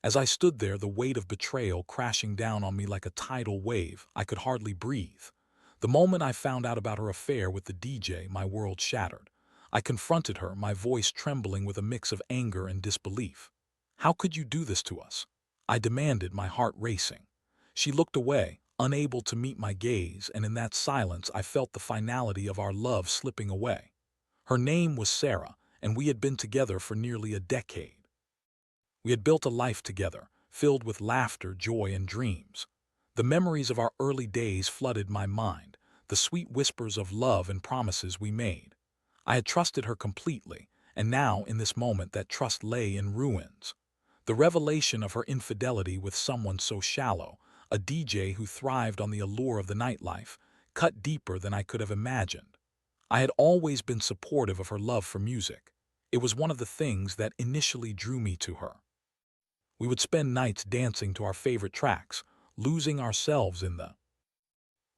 As I stood there, the weight of betrayal crashing down on me like a tidal wave, I could hardly breathe. The moment I found out about her affair with the DJ, my world shattered. I confronted her, my voice trembling with a mix of anger and disbelief. "How could you do this to us?" I demanded, my heart racing. She looked away, unable to meet my gaze, and in that silence I felt the finality of our love slipping away. Her name was Sarah, and we had been together for nearly a decade. We had built a life together, filled with laughter, joy, and dreams. The memories of our early days flooded my mind, the sweet whispers of love and promises we made. I had trusted her completely, and now, in this moment, that trust lay in ruins. The revelation of her infidelity with someone so shallow, a DJ who thrived on the allure of the nightlife, cut deeper than I could have imagined. I had always been supportive of her love for music. It was one of the things that initially drew me to her. We would spend nights dancing to our favorite tracks, losing ourselves in the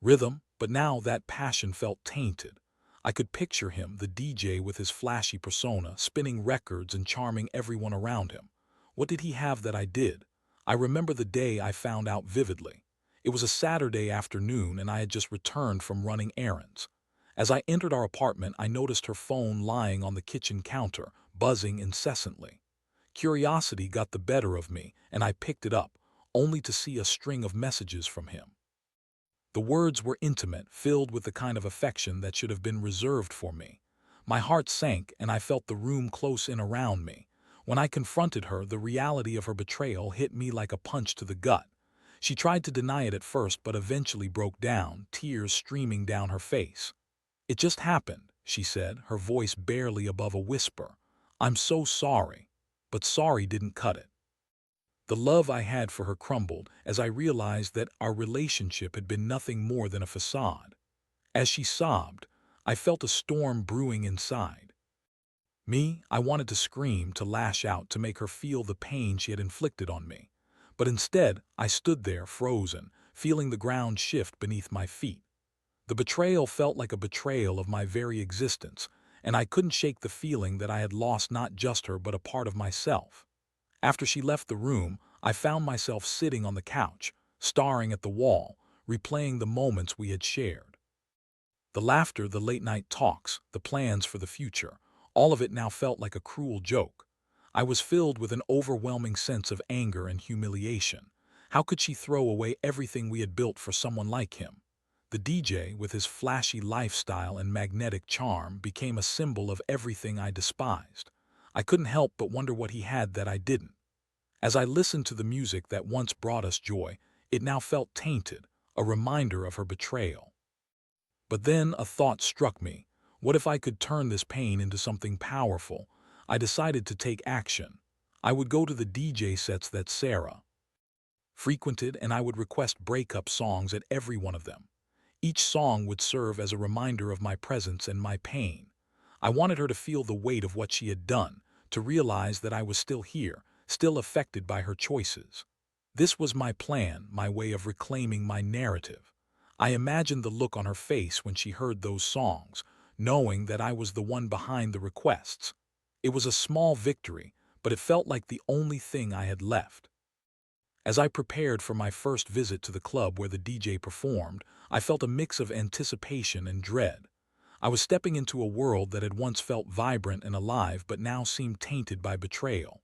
rhythm, but now that passion felt tainted. I could picture him, the DJ with his flashy persona, spinning records and charming everyone around him. What did he have that I did? I remember the day I found out vividly. It was a Saturday afternoon and I had just returned from running errands. As I entered our apartment, I noticed her phone lying on the kitchen counter, buzzing incessantly. Curiosity got the better of me, and I picked it up, only to see a string of messages from him. The words were intimate, filled with the kind of affection that should have been reserved for me. My heart sank, and I felt the room close in around me. When I confronted her, the reality of her betrayal hit me like a punch to the gut. She tried to deny it at first, but eventually broke down, tears streaming down her face. "It just happened," she said, her voice barely above a whisper. "I'm so sorry." But sorry didn't cut it. The love I had for her crumbled as I realized that our relationship had been nothing more than a facade. As she sobbed, I felt a storm brewing inside me. I wanted to scream, to lash out, to make her feel the pain she had inflicted on me. But instead, I stood there, frozen, feeling the ground shift beneath my feet. The betrayal felt like a betrayal of my very existence, and I couldn't shake the feeling that I had lost not just her but a part of myself. After she left the room, I found myself sitting on the couch, staring at the wall, replaying the moments we had shared. The laughter, the late-night talks, the plans for the future, all of it now felt like a cruel joke. I was filled with an overwhelming sense of anger and humiliation. How could she throw away everything we had built for someone like him? The DJ, with his flashy lifestyle and magnetic charm, became a symbol of everything I despised. I couldn't help but wonder what he had that I didn't. As I listened to the music that once brought us joy, it now felt tainted, a reminder of her betrayal. But then a thought struck me. What if I could turn this pain into something powerful? I decided to take action. I would go to the DJ sets that Sarah frequented, and I would request breakup songs at every one of them. Each song would serve as a reminder of my presence and my pain. I wanted her to feel the weight of what she had done, to realize that I was still here, still affected by her choices. This was my plan, my way of reclaiming my narrative. I imagined the look on her face when she heard those songs, knowing that I was the one behind the requests. It was a small victory, but it felt like the only thing I had left. As I prepared for my first visit to the club where the DJ performed, I felt a mix of anticipation and dread. I was stepping into a world that had once felt vibrant and alive but now seemed tainted by betrayal.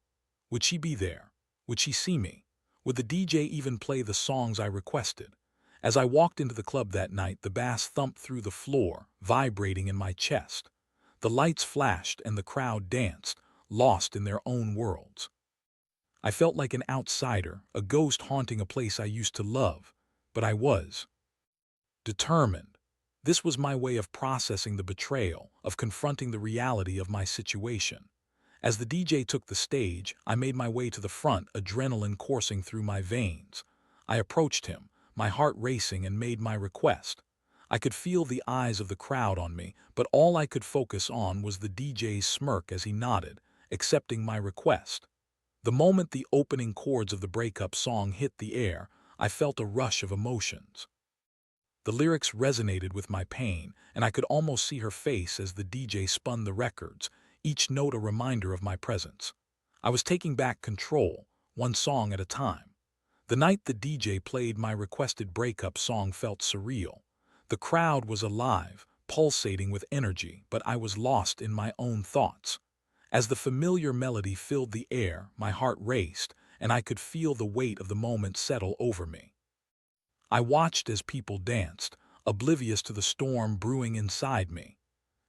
Would she be there? Would she see me? Would the DJ even play the songs I requested? As I walked into the club that night, the bass thumped through the floor, vibrating in my chest. The lights flashed and the crowd danced, lost in their own worlds. I felt like an outsider, a ghost haunting a place I used to love, but I was determined. This was my way of processing the betrayal, of confronting the reality of my situation. As the DJ took the stage, I made my way to the front, adrenaline coursing through my veins. I approached him, my heart racing, and made my request. I could feel the eyes of the crowd on me, but all I could focus on was the DJ's smirk as he nodded, accepting my request. The moment the opening chords of the breakup song hit the air, I felt a rush of emotions. The lyrics resonated with my pain, and I could almost see her face as the DJ spun the records, each note a reminder of my presence. I was taking back control, one song at a time. The night the DJ played my requested breakup song felt surreal. The crowd was alive, pulsating with energy, but I was lost in my own thoughts. As the familiar melody filled the air, my heart raced, and I could feel the weight of the moment settle over me. I watched as people danced, oblivious to the storm brewing inside me.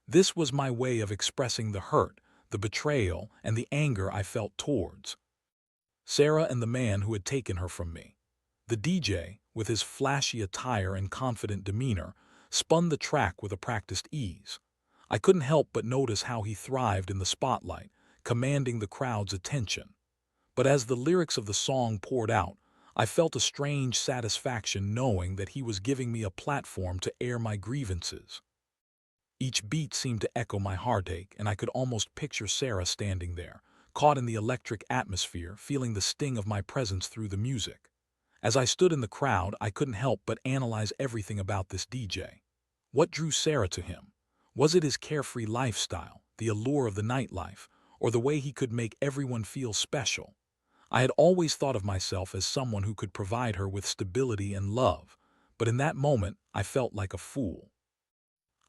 This was my way of expressing the hurt, the betrayal, and the anger I felt towards Sarah and the man who had taken her from me. The DJ, with his flashy attire and confident demeanor, spun the track with a practiced ease. I couldn't help but notice how he thrived in the spotlight, commanding the crowd's attention. But as the lyrics of the song poured out, I felt a strange satisfaction knowing that he was giving me a platform to air my grievances. Each beat seemed to echo my heartache, and I could almost picture Sarah standing there, caught in the electric atmosphere, feeling the sting of my presence through the music. As I stood in the crowd, I couldn't help but analyze everything about this DJ. What drew Sarah to him? Was it his carefree lifestyle, the allure of the nightlife, or the way he could make everyone feel special? I had always thought of myself as someone who could provide her with stability and love, but in that moment I felt like a fool.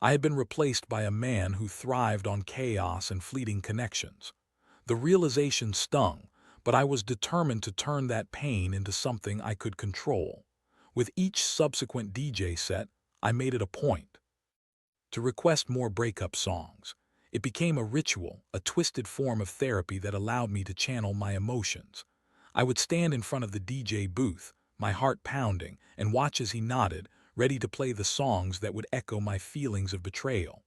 I had been replaced by a man who thrived on chaos and fleeting connections. The realization stung, but I was determined to turn that pain into something I could control. With each subsequent DJ set, I made it a point to request more breakup songs. It became a ritual, a twisted form of therapy that allowed me to channel my emotions. I would stand in front of the DJ booth, my heart pounding, and watch as he nodded, ready to play the songs that would echo my feelings of betrayal.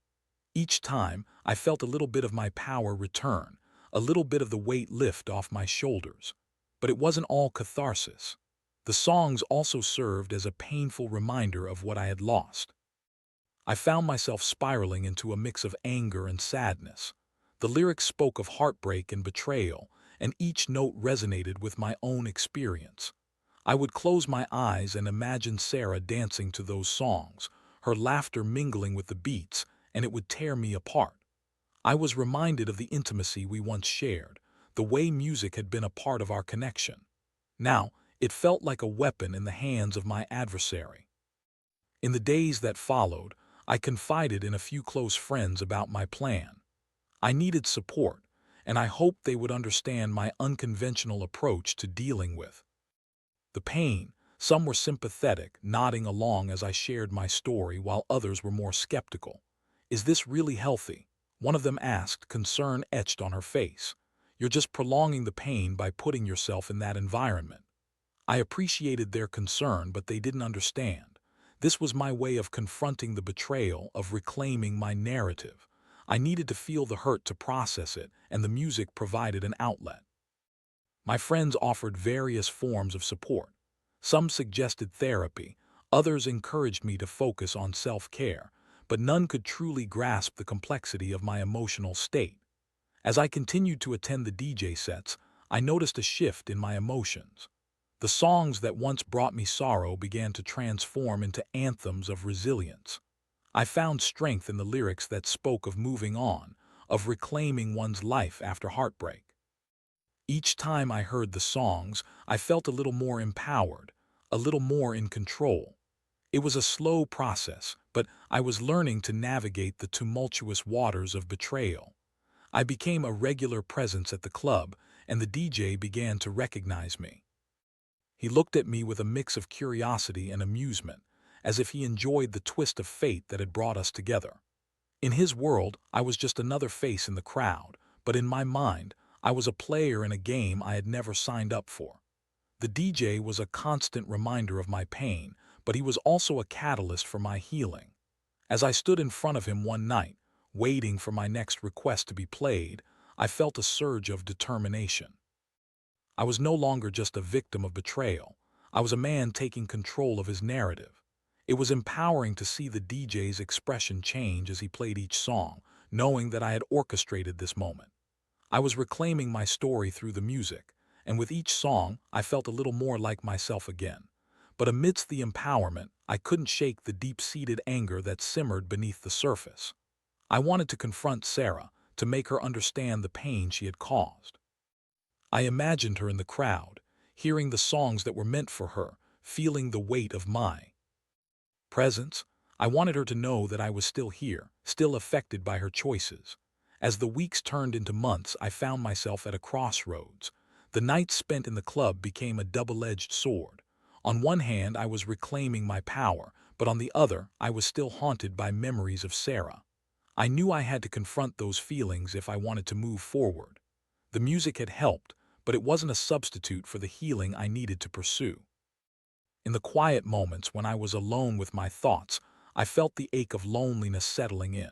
Each time, I felt a little bit of my power return, a little bit of the weight lift off my shoulders. But it wasn't all catharsis. The songs also served as a painful reminder of what I had lost. I found myself spiraling into a mix of anger and sadness. The lyrics spoke of heartbreak and betrayal, and each note resonated with my own experience. I would close my eyes and imagine Sarah dancing to those songs, her laughter mingling with the beats, and it would tear me apart. I was reminded of the intimacy we once shared, the way music had been a part of our connection. Now, it felt like a weapon in the hands of my adversary. In the days that followed, I confided in a few close friends about my plan. I needed support, and I hoped they would understand my unconventional approach to dealing with the pain. Some were sympathetic, nodding along as I shared my story, while others were more skeptical. "Is this really healthy?" one of them asked, concern etched on her face. "You're just prolonging the pain by putting yourself in that environment." I appreciated their concern, but they didn't understand. This was my way of confronting the betrayal, of reclaiming my narrative. I needed to feel the hurt to process it, and the music provided an outlet. My friends offered various forms of support. Some suggested therapy, others encouraged me to focus on self-care, but none could truly grasp the complexity of my emotional state. As I continued to attend the DJ sets, I noticed a shift in my emotions. The songs that once brought me sorrow began to transform into anthems of resilience. I found strength in the lyrics that spoke of moving on, of reclaiming one's life after heartbreak. Each time I heard the songs, I felt a little more empowered, a little more in control. It was a slow process, but I was learning to navigate the tumultuous waters of betrayal. I became a regular presence at the club, and the DJ began to recognize me. He looked at me with a mix of curiosity and amusement, as if he enjoyed the twist of fate that had brought us together. In his world, I was just another face in the crowd, but in my mind, I was a player in a game I had never signed up for. The DJ was a constant reminder of my pain, but he was also a catalyst for my healing. As I stood in front of him one night, waiting for my next request to be played, I felt a surge of determination. I was no longer just a victim of betrayal. I was a man taking control of his narrative. It was empowering to see the DJ's expression change as he played each song, knowing that I had orchestrated this moment. I was reclaiming my story through the music, and with each song, I felt a little more like myself again. But amidst the empowerment, I couldn't shake the deep-seated anger that simmered beneath the surface. I wanted to confront Sarah, to make her understand the pain she had caused. I imagined her in the crowd, hearing the songs that were meant for her, feeling the weight of my presence. I wanted her to know that I was still here, still affected by her choices. As the weeks turned into months, I found myself at a crossroads. The nights spent in the club became a double-edged sword. On one hand, I was reclaiming my power, but on the other, I was still haunted by memories of Sarah. I knew I had to confront those feelings if I wanted to move forward. The music had helped, but it wasn't a substitute for the healing I needed to pursue. In the quiet moments when I was alone with my thoughts, I felt the ache of loneliness settling in.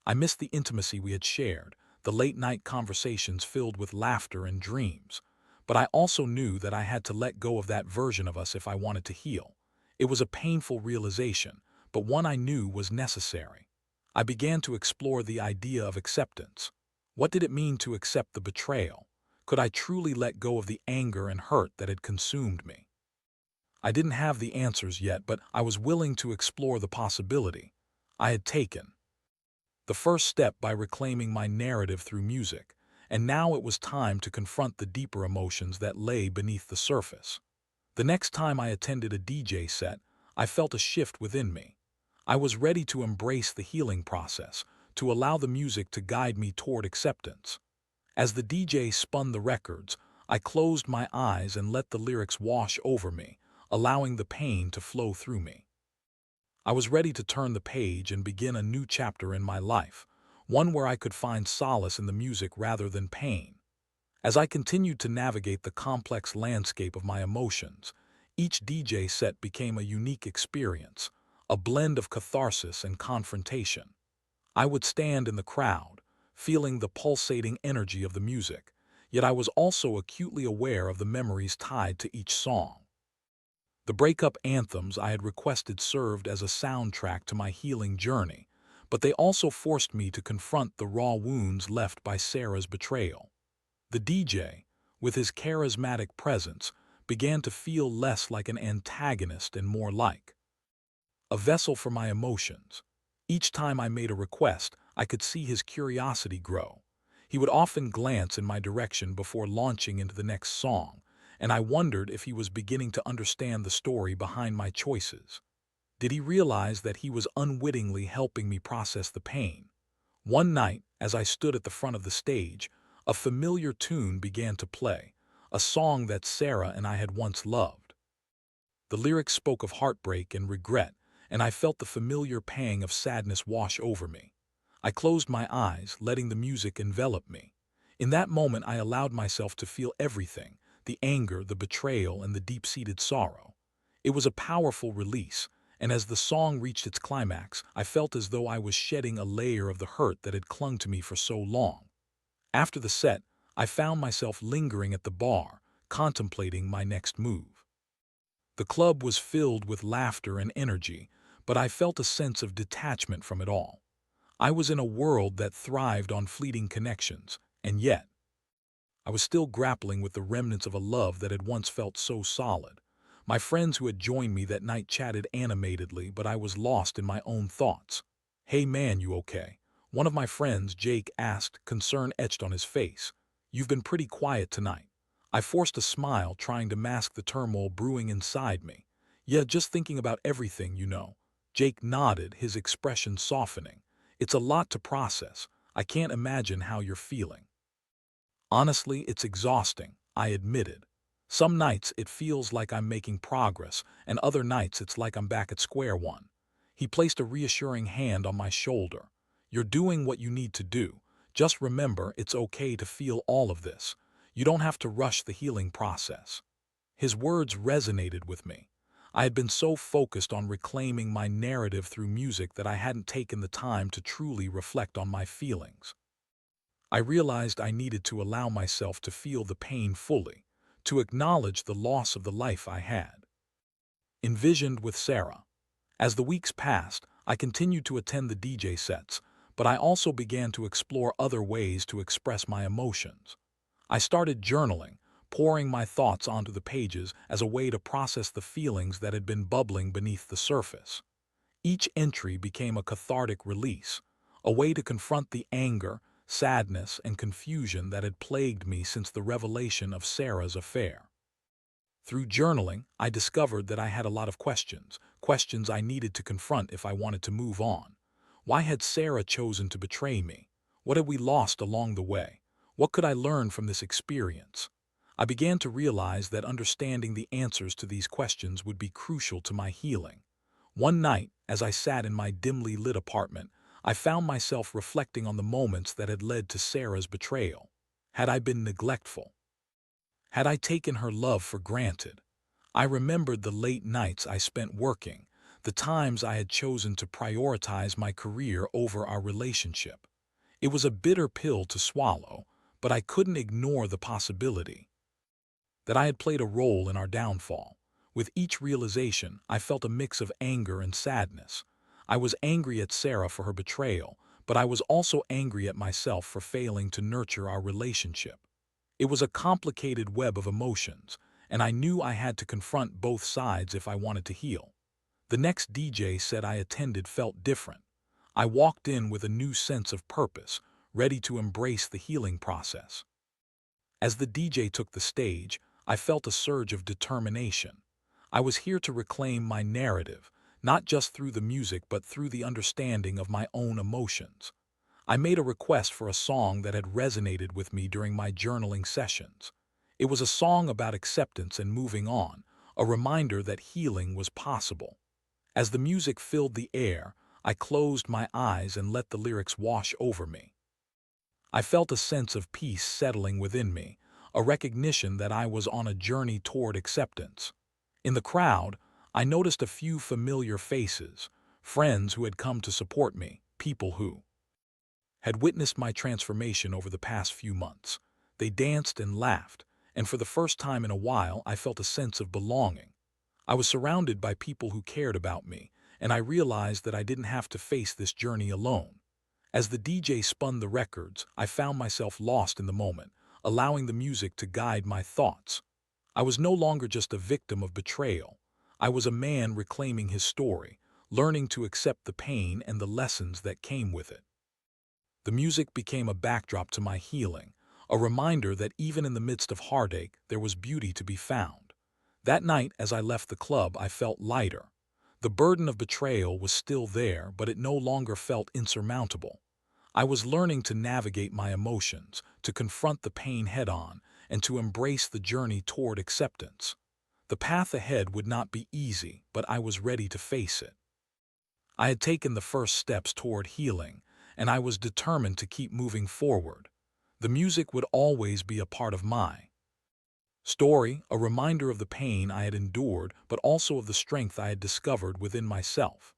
I missed the intimacy we had shared, the late-night conversations filled with laughter and dreams. But I also knew that I had to let go of that version of us if I wanted to heal. It was a painful realization, but one I knew was necessary. I began to explore the idea of acceptance. What did it mean to accept the betrayal? Could I truly let go of the anger and hurt that had consumed me? I didn't have the answers yet, but I was willing to explore the possibility. I had taken the first step by reclaiming my narrative through music, and now it was time to confront the deeper emotions that lay beneath the surface. The next time I attended a DJ set, I felt a shift within me. I was ready to embrace the healing process, to allow the music to guide me toward acceptance. As the DJ spun the records, I closed my eyes and let the lyrics wash over me, allowing the pain to flow through me. I was ready to turn the page and begin a new chapter in my life, one where I could find solace in the music rather than pain. As I continued to navigate the complex landscape of my emotions, each DJ set became a unique experience, a blend of catharsis and confrontation. I would stand in the crowd, feeling the pulsating energy of the music, yet I was also acutely aware of the memories tied to each song. The breakup anthems I had requested served as a soundtrack to my healing journey, but they also forced me to confront the raw wounds left by Sarah's betrayal. The DJ, with his charismatic presence, began to feel less like an antagonist and more like a vessel for my emotions. Each time I made a request, I could see his curiosity grow. He would often glance in my direction before launching into the next song, and I wondered if he was beginning to understand the story behind my choices. Did he realize that he was unwittingly helping me process the pain? One night, as I stood at the front of the stage, a familiar tune began to play, a song that Sarah and I had once loved. The lyrics spoke of heartbreak and regret, and I felt the familiar pang of sadness wash over me. I closed my eyes, letting the music envelop me. In that moment, I allowed myself to feel everything, the anger, the betrayal, and the deep-seated sorrow. It was a powerful release, and as the song reached its climax, I felt as though I was shedding a layer of the hurt that had clung to me for so long. After the set, I found myself lingering at the bar, contemplating my next move. The club was filled with laughter and energy, but I felt a sense of detachment from it all. I was in a world that thrived on fleeting connections, and yet, I was still grappling with the remnants of a love that had once felt so solid. My friends who had joined me that night chatted animatedly, but I was lost in my own thoughts. "Hey man, you okay?" One of my friends, Jake, asked, concern etched on his face. "You've been pretty quiet tonight." I forced a smile, trying to mask the turmoil brewing inside me. "Yeah, just thinking about everything, you know." Jake nodded, his expression softening. "It's a lot to process. I can't imagine how you're feeling." "Honestly, it's exhausting," I admitted. "Some nights it feels like I'm making progress, and other nights it's like I'm back at square one." He placed a reassuring hand on my shoulder. "You're doing what you need to do. Just remember, it's okay to feel all of this. You don't have to rush the healing process." His words resonated with me. I had been so focused on reclaiming my narrative through music that I hadn't taken the time to truly reflect on my feelings. I realized I needed to allow myself to feel the pain fully, to acknowledge the loss of the life I had envisioned with Sarah. As the weeks passed, I continued to attend the DJ sets, but I also began to explore other ways to express my emotions. I started journaling, pouring my thoughts onto the pages as a way to process the feelings that had been bubbling beneath the surface. Each entry became a cathartic release, a way to confront the anger, sadness, and confusion that had plagued me since the revelation of Sarah's affair. Through journaling, I discovered that I had a lot of questions I needed to confront if I wanted to move on. Why had Sarah chosen to betray me? What had we lost along the way? What could I learn from this experience? I began to realize that understanding the answers to these questions would be crucial to my healing. One night, as I sat in my dimly lit apartment, I found myself reflecting on the moments that had led to Sarah's betrayal. Had I been neglectful? Had I taken her love for granted? I remembered the late nights I spent working, the times I had chosen to prioritize my career over our relationship. It was a bitter pill to swallow, but I couldn't ignore the possibility that I had played a role in our downfall. With each realization, I felt a mix of anger and sadness. I was angry at Sarah for her betrayal, but I was also angry at myself for failing to nurture our relationship. It was a complicated web of emotions, and I knew I had to confront both sides if I wanted to heal. The next DJ set I attended felt different. I walked in with a new sense of purpose, ready to embrace the healing process. As the DJ took the stage, I felt a surge of determination. I was here to reclaim my narrative, not just through the music but through the understanding of my own emotions. I made a request for a song that had resonated with me during my journaling sessions. It was a song about acceptance and moving on, a reminder that healing was possible. As the music filled the air, I closed my eyes and let the lyrics wash over me. I felt a sense of peace settling within me, a recognition that I was on a journey toward acceptance. In the crowd, I noticed a few familiar faces, friends who had come to support me, people who had witnessed my transformation over the past few months. They danced and laughed, and for the first time in a while I felt a sense of belonging. I was surrounded by people who cared about me, and I realized that I didn't have to face this journey alone. As the DJ spun the records, I found myself lost in the moment, allowing the music to guide my thoughts. I was no longer just a victim of betrayal. I was a man reclaiming his story, learning to accept the pain and the lessons that came with it. The music became a backdrop to my healing, a reminder that even in the midst of heartache, there was beauty to be found. That night, as I left the club, I felt lighter. The burden of betrayal was still there, but it no longer felt insurmountable. I was learning to navigate my emotions, to confront the pain head-on, and to embrace the journey toward acceptance. The path ahead would not be easy, but I was ready to face it. I had taken the first steps toward healing, and I was determined to keep moving forward. The music would always be a part of my story, a reminder of the pain I had endured, but also of the strength I had discovered within myself.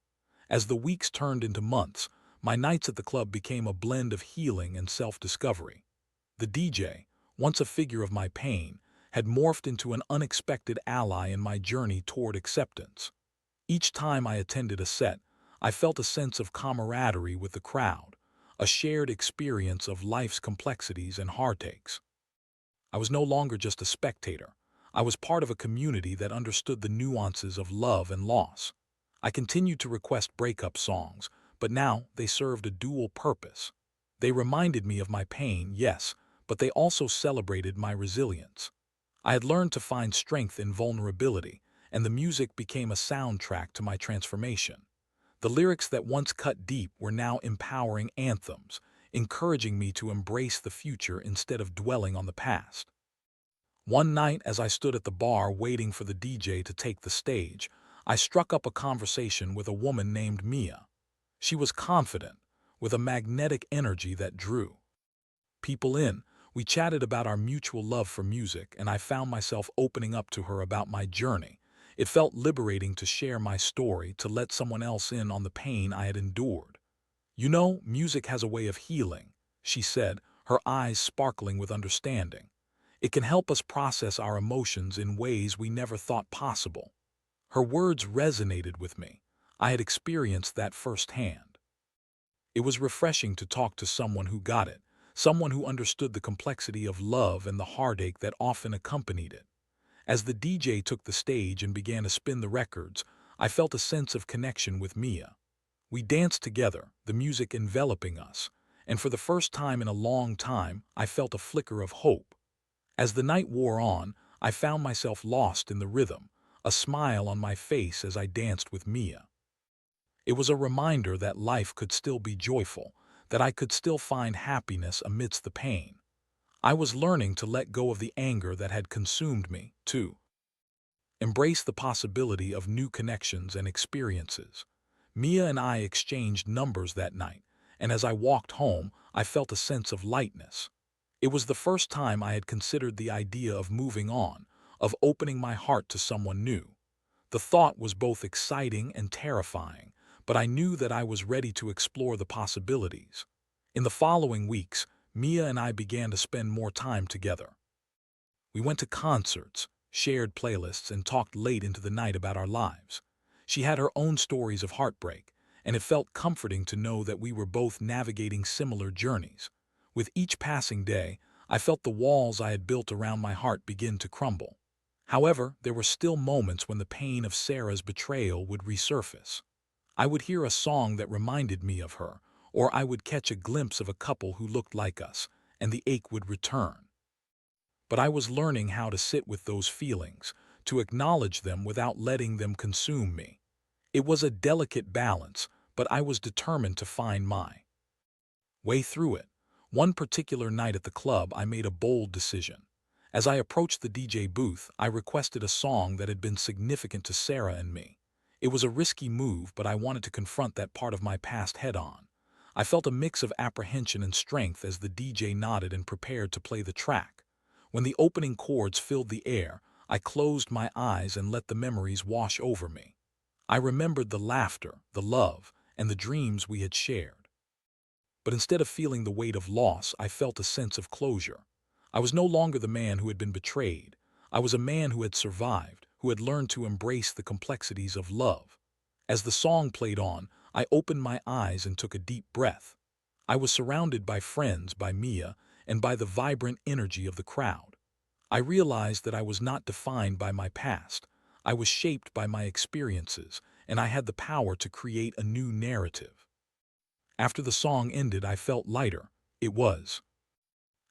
As the weeks turned into months, my nights at the club became a blend of healing and self-discovery. The DJ, once a figure of my pain, had morphed into an unexpected ally in my journey toward acceptance. Each time I attended a set, I felt a sense of camaraderie with the crowd, a shared experience of life's complexities and heartaches. I was no longer just a spectator. I was part of a community that understood the nuances of love and loss. I continued to request breakup songs, but now they served a dual purpose. They reminded me of my pain, yes, but they also celebrated my resilience. I had learned to find strength in vulnerability, and the music became a soundtrack to my transformation. The lyrics that once cut deep were now empowering anthems, encouraging me to embrace the future instead of dwelling on the past. One night, as I stood at the bar waiting for the DJ to take the stage, I struck up a conversation with a woman named Mia. She was confident, with a magnetic energy that drew people in. We chatted about our mutual love for music, and I found myself opening up to her about my journey. It felt liberating to share my story, to let someone else in on the pain I had endured. "You know, music has a way of healing," she said, her eyes sparkling with understanding. "It can help us process our emotions in ways we never thought possible." Her words resonated with me. I had experienced that firsthand. It was refreshing to talk to someone who got it, someone who understood the complexity of love and the heartache that often accompanied it. As the DJ took the stage and began to spin the records, I felt a sense of connection with Mia. We danced together, the music enveloping us, and for the first time in a long time, I felt a flicker of hope. As the night wore on, I found myself lost in the rhythm, a smile on my face as I danced with Mia. It was a reminder that life could still be joyful, that I could still find happiness amidst the pain. I was learning to let go of the anger that had consumed me, to embrace the possibility of new connections and experiences. Mia and I exchanged numbers that night, and as I walked home, I felt a sense of lightness. It was the first time I had considered the idea of moving on, of opening my heart to someone new. The thought was both exciting and terrifying, but I knew that I was ready to explore the possibilities. In the following weeks, Mia and I began to spend more time together. We went to concerts, shared playlists, and talked late into the night about our lives. She had her own stories of heartbreak, and it felt comforting to know that we were both navigating similar journeys. With each passing day, I felt the walls I had built around my heart begin to crumble. However, there were still moments when the pain of Sarah's betrayal would resurface. I would hear a song that reminded me of her, or I would catch a glimpse of a couple who looked like us, and the ache would return. But I was learning how to sit with those feelings, to acknowledge them without letting them consume me. It was a delicate balance, but I was determined to find my way through it. One particular night at the club, I made a bold decision. As I approached the DJ booth, I requested a song that had been significant to Sarah and me. It was a risky move, but I wanted to confront that part of my past head-on. I felt a mix of apprehension and strength as the DJ nodded and prepared to play the track. When the opening chords filled the air, I closed my eyes and let the memories wash over me. I remembered the laughter, the love, and the dreams we had shared. But instead of feeling the weight of loss, I felt a sense of closure. I was no longer the man who had been betrayed. I was a man who had survived, who had learned to embrace the complexities of love. As the song played on, I opened my eyes and took a deep breath. I was surrounded by friends, by Mia, and by the vibrant energy of the crowd. I realized that I was not defined by my past. I was shaped by my experiences, and I had the power to create a new narrative. After the song ended, I felt lighter. It was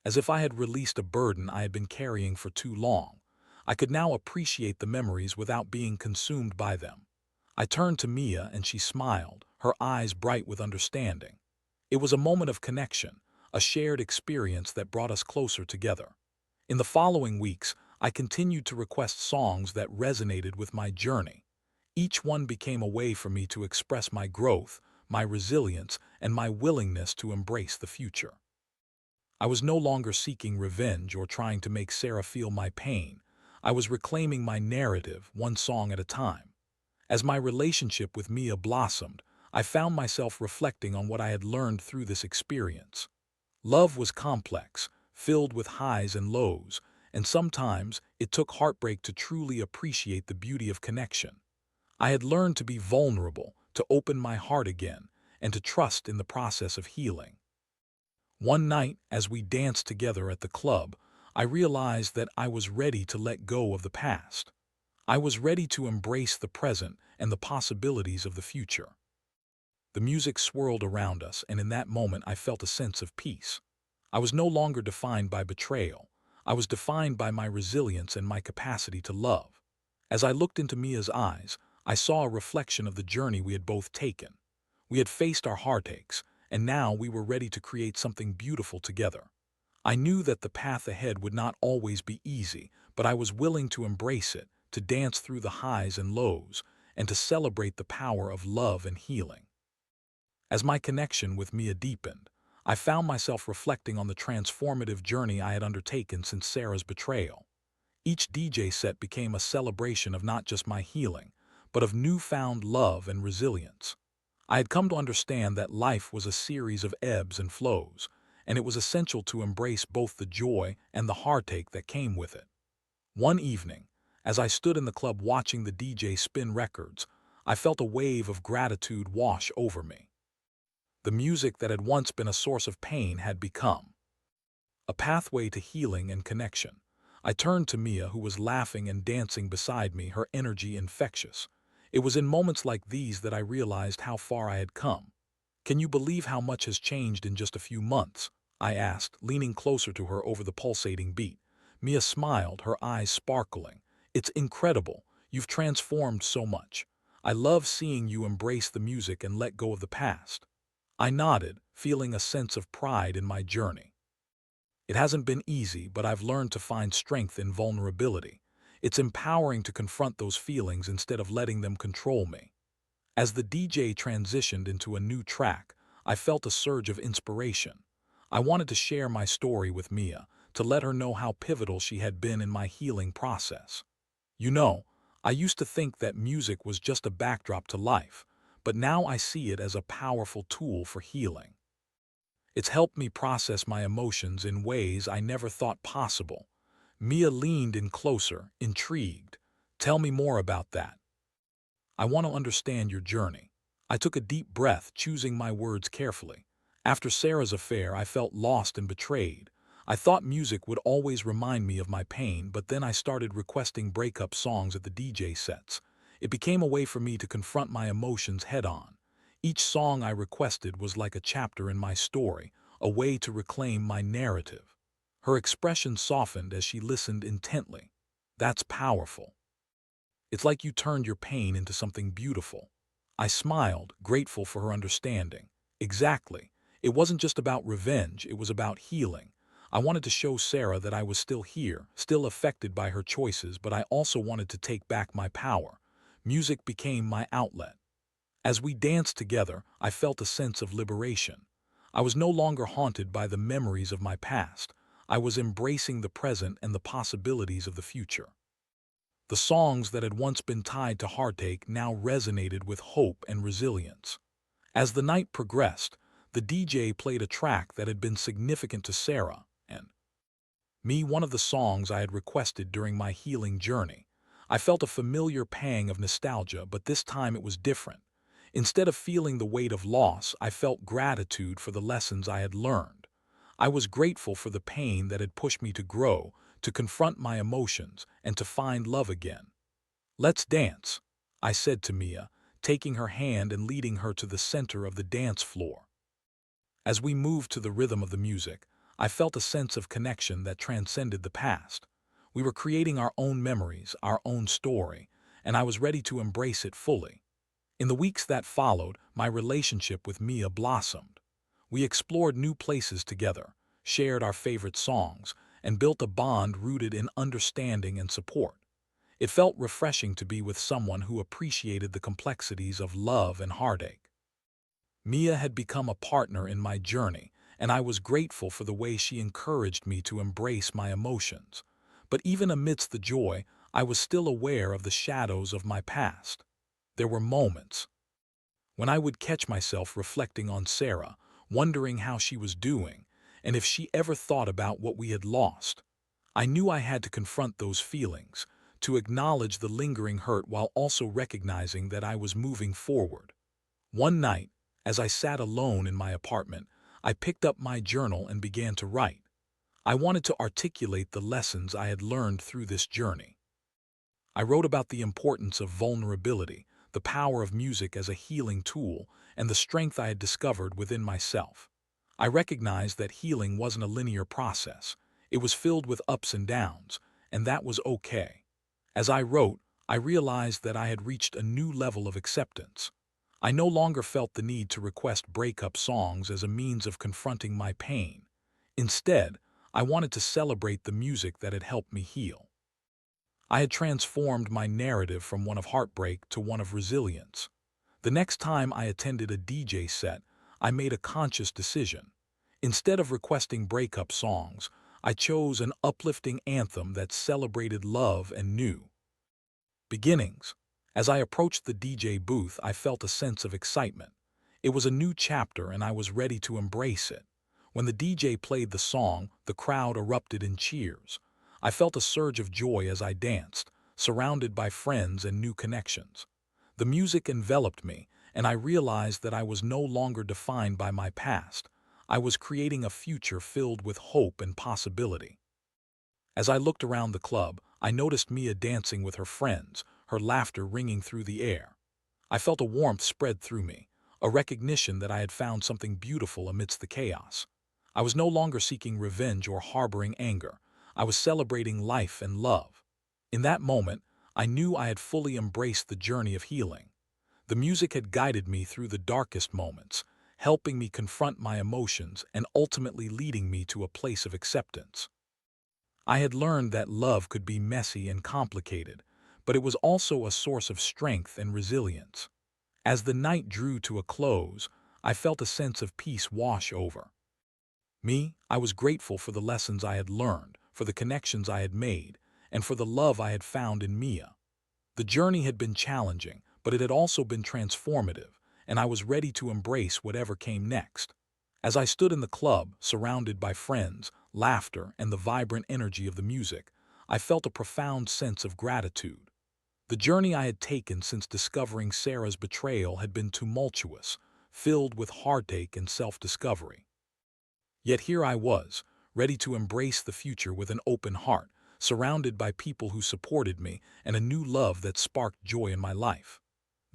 as if I had released a burden I had been carrying for too long. I could now appreciate the memories without being consumed by them. I turned to Mia and she smiled, her eyes bright with understanding. It was a moment of connection, a shared experience that brought us closer together. In the following weeks, I continued to request songs that resonated with my journey. Each one became a way for me to express my growth, my resilience, and my willingness to embrace the future. I was no longer seeking revenge or trying to make Sarah feel my pain. I was reclaiming my narrative, one song at a time. As my relationship with Mia blossomed, I found myself reflecting on what I had learned through this experience. Love was complex, filled with highs and lows, and sometimes it took heartbreak to truly appreciate the beauty of connection. I had learned to be vulnerable, to open my heart again, and to trust in the process of healing. One night, as we danced together at the club, I realized that I was ready to let go of the past. I was ready to embrace the present and the possibilities of the future. The music swirled around us, and in that moment I felt a sense of peace. I was no longer defined by betrayal. I was defined by my resilience and my capacity to love. As I looked into Mia's eyes, I saw a reflection of the journey we had both taken. We had faced our heartaches, and now we were ready to create something beautiful together. I knew that the path ahead would not always be easy, but I was willing to embrace it, to dance through the highs and lows, and to celebrate the power of love and healing. As my connection with Mia deepened, I found myself reflecting on the transformative journey I had undertaken since Sarah's betrayal. Each DJ set became a celebration of not just my healing, but of newfound love and resilience. I had come to understand that life was a series of ebbs and flows, and it was essential to embrace both the joy and the heartache that came with it. One evening, as I stood in the club watching the DJ spin records, I felt a wave of gratitude wash over me. The music that had once been a source of pain had become a pathway to healing and connection. I turned to Mia, who was laughing and dancing beside me, her energy infectious. It was in moments like these that I realized how far I had come. Can you believe how much has changed in just a few months? I asked, leaning closer to her over the pulsating beat. Mia smiled, her eyes sparkling. It's incredible. You've transformed so much. I love seeing you embrace the music and let go of the past. I nodded, feeling a sense of pride in my journey. It hasn't been easy, but I've learned to find strength in vulnerability. It's empowering to confront those feelings instead of letting them control me. As the DJ transitioned into a new track, I felt a surge of inspiration. I wanted to share my story with Mia, to let her know how pivotal she had been in my healing process. You know, I used to think that music was just a backdrop to life, but now I see it as a powerful tool for healing. It's helped me process my emotions in ways I never thought possible. Mia leaned in closer, intrigued. Tell me more about that. I want to understand your journey. I took a deep breath, choosing my words carefully. After Sarah's affair, I felt lost and betrayed. I thought music would always remind me of my pain, but then I started requesting breakup songs at the DJ sets. It became a way for me to confront my emotions head-on. Each song I requested was like a chapter in my story, a way to reclaim my narrative. Her expression softened as she listened intently. That's powerful. It's like you turned your pain into something beautiful. I smiled, grateful for her understanding. Exactly. It wasn't just about revenge, it was about healing. I wanted to show Sarah that I was still here, still affected by her choices, but I also wanted to take back my power. Music became my outlet. As we danced together, I felt a sense of liberation. I was no longer haunted by the memories of my past. I was embracing the present and the possibilities of the future. The songs that had once been tied to heartache now resonated with hope and resilience. As the night progressed, the DJ played a track that had been significant to Sarah and me, one of the songs I had requested during my healing journey. I felt a familiar pang of nostalgia, but this time it was different. Instead of feeling the weight of loss, I felt gratitude for the lessons I had learned. I was grateful for the pain that had pushed me to grow, to confront my emotions, and to find love again. Let's dance, I said to Mia, taking her hand and leading her to the center of the dance floor. As we moved to the rhythm of the music, I felt a sense of connection that transcended the past. We were creating our own memories, our own story, and I was ready to embrace it fully. In the weeks that followed, my relationship with Mia blossomed. We explored new places together, shared our favorite songs, and built a bond rooted in understanding and support. It felt refreshing to be with someone who appreciated the complexities of love and heartache. Mia had become a partner in my journey, and I was grateful for the way she encouraged me to embrace my emotions. But even amidst the joy, I was still aware of the shadows of my past. There were moments when I would catch myself reflecting on Sarah, wondering how she was doing, and if she ever thought about what we had lost. I knew I had to confront those feelings, to acknowledge the lingering hurt while also recognizing that I was moving forward. One night, as I sat alone in my apartment, I picked up my journal and began to write. I wanted to articulate the lessons I had learned through this journey. I wrote about the importance of vulnerability, the power of music as a healing tool, and the strength I had discovered within myself. I recognized that healing wasn't a linear process. It was filled with ups and downs, and that was okay. As I wrote, I realized that I had reached a new level of acceptance. I no longer felt the need to request breakup songs as a means of confronting my pain. Instead, I wanted to celebrate the music that had helped me heal. I had transformed my narrative from one of heartbreak to one of resilience. The next time I attended a DJ set, I made a conscious decision. Instead of requesting breakup songs, I chose an uplifting anthem that celebrated love and new beginnings. As I approached the DJ booth, I felt a sense of excitement. It was a new chapter and I was ready to embrace it. When the DJ played the song, the crowd erupted in cheers. I felt a surge of joy as I danced, surrounded by friends and new connections. The music enveloped me, and I realized that I was no longer defined by my past. I was creating a future filled with hope and possibility. As I looked around the club, I noticed Mia dancing with her friends, her laughter ringing through the air. I felt a warmth spread through me, a recognition that I had found something beautiful amidst the chaos. I was no longer seeking revenge or harboring anger. I was celebrating life and love. In that moment, I knew I had fully embraced the journey of healing. The music had guided me through the darkest moments, helping me confront my emotions and ultimately leading me to a place of acceptance. I had learned that love could be messy and complicated, but it was also a source of strength and resilience. As the night drew to a close, I felt a sense of peace wash over me. I was grateful for the lessons I had learned, for the connections I had made, and for the love I had found in Mia. The journey had been challenging, but it had also been transformative, and I was ready to embrace whatever came next. As I stood in the club, surrounded by friends, laughter, and the vibrant energy of the music, I felt a profound sense of gratitude. The journey I had taken since discovering Sarah's betrayal had been tumultuous, filled with heartache and self-discovery. Yet here I was, ready to embrace the future with an open heart, surrounded by people who supported me and a new love that sparked joy in my life.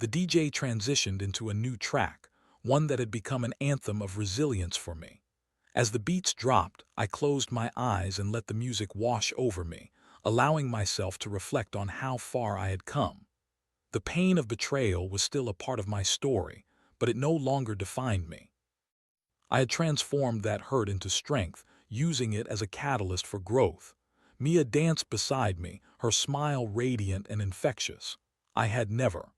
The DJ transitioned into a new track, one that had become an anthem of resilience for me. As the beats dropped, I closed my eyes and let the music wash over me, allowing myself to reflect on how far I had come. The pain of betrayal was still a part of my story, but it no longer defined me. I had transformed that hurt into strength, using it as a catalyst for growth. Mia danced beside me, her smile radiant and infectious. I had never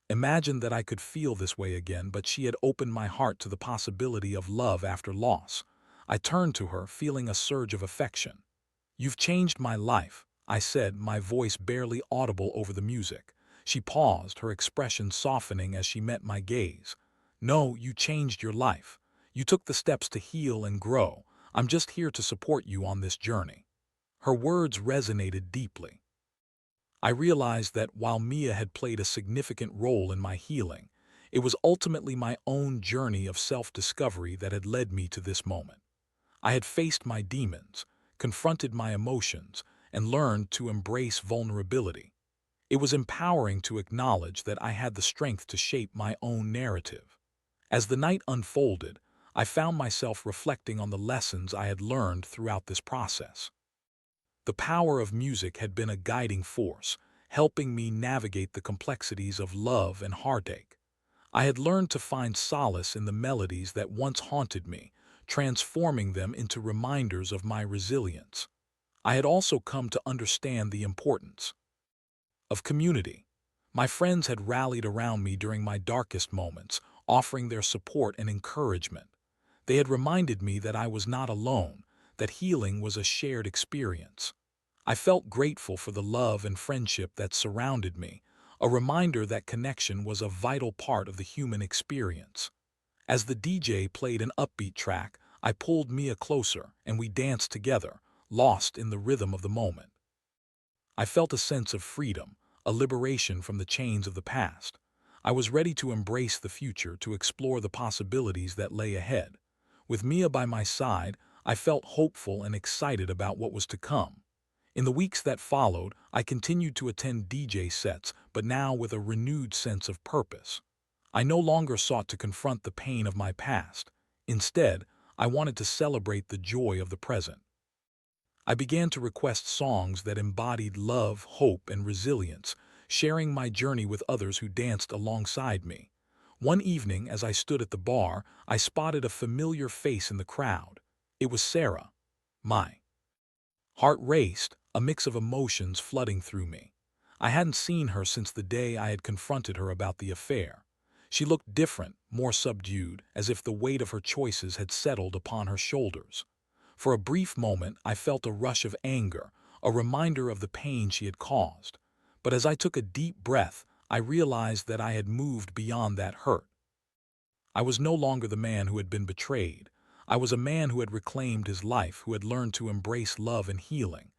imagined that I could feel this way again, but she had opened my heart to the possibility of love after loss. I turned to her, feeling a surge of affection. "You've changed my life," I said, my voice barely audible over the music. She paused, her expression softening as she met my gaze. "No, you changed your life. You took the steps to heal and grow. I'm just here to support you on this journey." Her words resonated deeply. I realized that while Mia had played a significant role in my healing, it was ultimately my own journey of self-discovery that had led me to this moment. I had faced my demons, confronted my emotions, and learned to embrace vulnerability. It was empowering to acknowledge that I had the strength to shape my own narrative. As the night unfolded, I found myself reflecting on the lessons I had learned throughout this process. The power of music had been a guiding force, helping me navigate the complexities of love and heartache. I had learned to find solace in the melodies that once haunted me, transforming them into reminders of my resilience. I had also come to understand the importance of community. My friends had rallied around me during my darkest moments, offering their support and encouragement. They had reminded me that I was not alone, that healing was a shared experience. I felt grateful for the love and friendship that surrounded me, a reminder that connection was a vital part of the human experience. As the DJ played an upbeat track, I pulled Mia closer and we danced together, lost in the rhythm of the moment. I felt a sense of freedom, a liberation from the chains of the past. I was ready to embrace the future, to explore the possibilities that lay ahead. With Mia by my side, I felt hopeful and excited about what was to come. In the weeks that followed, I continued to attend DJ sets, but now with a renewed sense of purpose. I no longer sought to confront the pain of my past. Instead, I wanted to celebrate the joy of the present. I began to request songs that embodied love, hope, and resilience, sharing my journey with others who danced alongside me. One evening, as I stood at the bar, I spotted a familiar face in the crowd. It was Sarah. My heart raced, a mix of emotions flooding through me. I hadn't seen her since the day I had confronted her about the affair. She looked different, more subdued, as if the weight of her choices had settled upon her shoulders. For a brief moment, I felt a rush of anger, a reminder of the pain she had caused. But as I took a deep breath, I realized that I had moved beyond that hurt. I was no longer the man who had been betrayed. I was a man who had reclaimed his life, who had learned to embrace love and healing.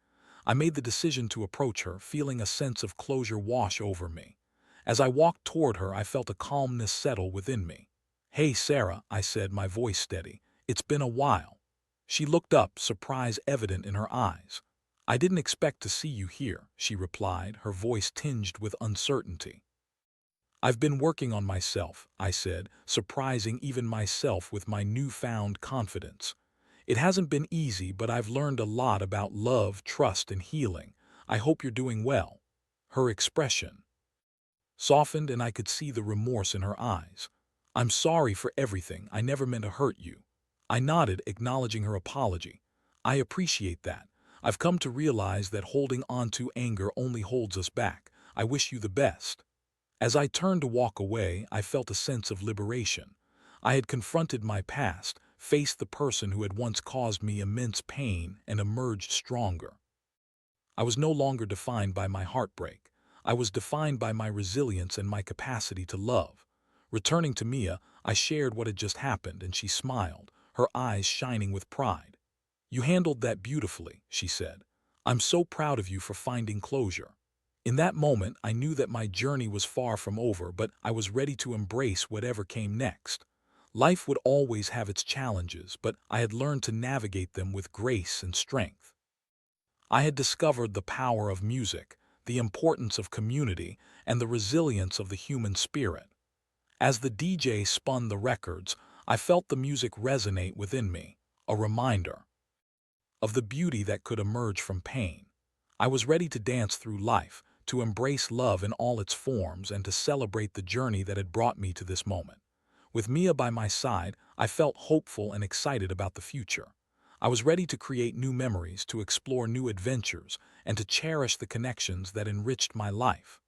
I made the decision to approach her, feeling a sense of closure wash over me. As I walked toward her, I felt a calmness settle within me. "Hey, Sarah," I said, my voice steady. "It's been a while." She looked up, surprise evident in her eyes. "I didn't expect to see you here," she replied, her voice tinged with uncertainty. I've been working on myself, I said, surprising even myself with my newfound confidence. It hasn't been easy, but I've learned a lot about love, trust, and healing. I hope you're doing well. Her expression softened and I could see the remorse in her eyes. I'm sorry for everything. I never meant to hurt you. I nodded, acknowledging her apology. I appreciate that. I've come to realize that holding on to anger only holds us back. I wish you the best. As I turned to walk away, I felt a sense of liberation. I had confronted my past, faced the person who had once caused me immense pain, and emerged stronger. I was no longer defined by my heartbreak. I was defined by my resilience and my capacity to love. Returning to Mia, I shared what had just happened, and she smiled, her eyes shining with pride. You handled that beautifully, she said. I'm so proud of you for finding closure. In that moment, I knew that my journey was far from over, but I was ready to embrace whatever came next. Life would always have its challenges, but I had learned to navigate them with grace and strength. I had discovered the power of music, the importance of community, and the resilience of the human spirit. As the DJ spun the records, I felt the music resonate within me, a reminder of the beauty that could emerge from pain. I was ready to dance through life, to embrace love in all its forms, and to celebrate the journey that had brought me to this moment. With Mia by my side, I felt hopeful and excited about the future. I was ready to create new memories, to explore new adventures, and to cherish the connections that enriched my life.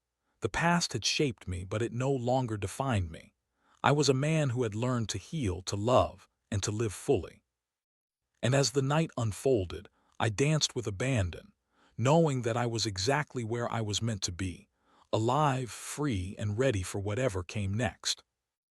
The past had shaped me, but it no longer defined me. I was a man who had learned to heal, to love, and to live fully. And as the night unfolded, I danced with abandon, knowing that I was exactly where I was meant to be, alive, free, and ready for whatever came next.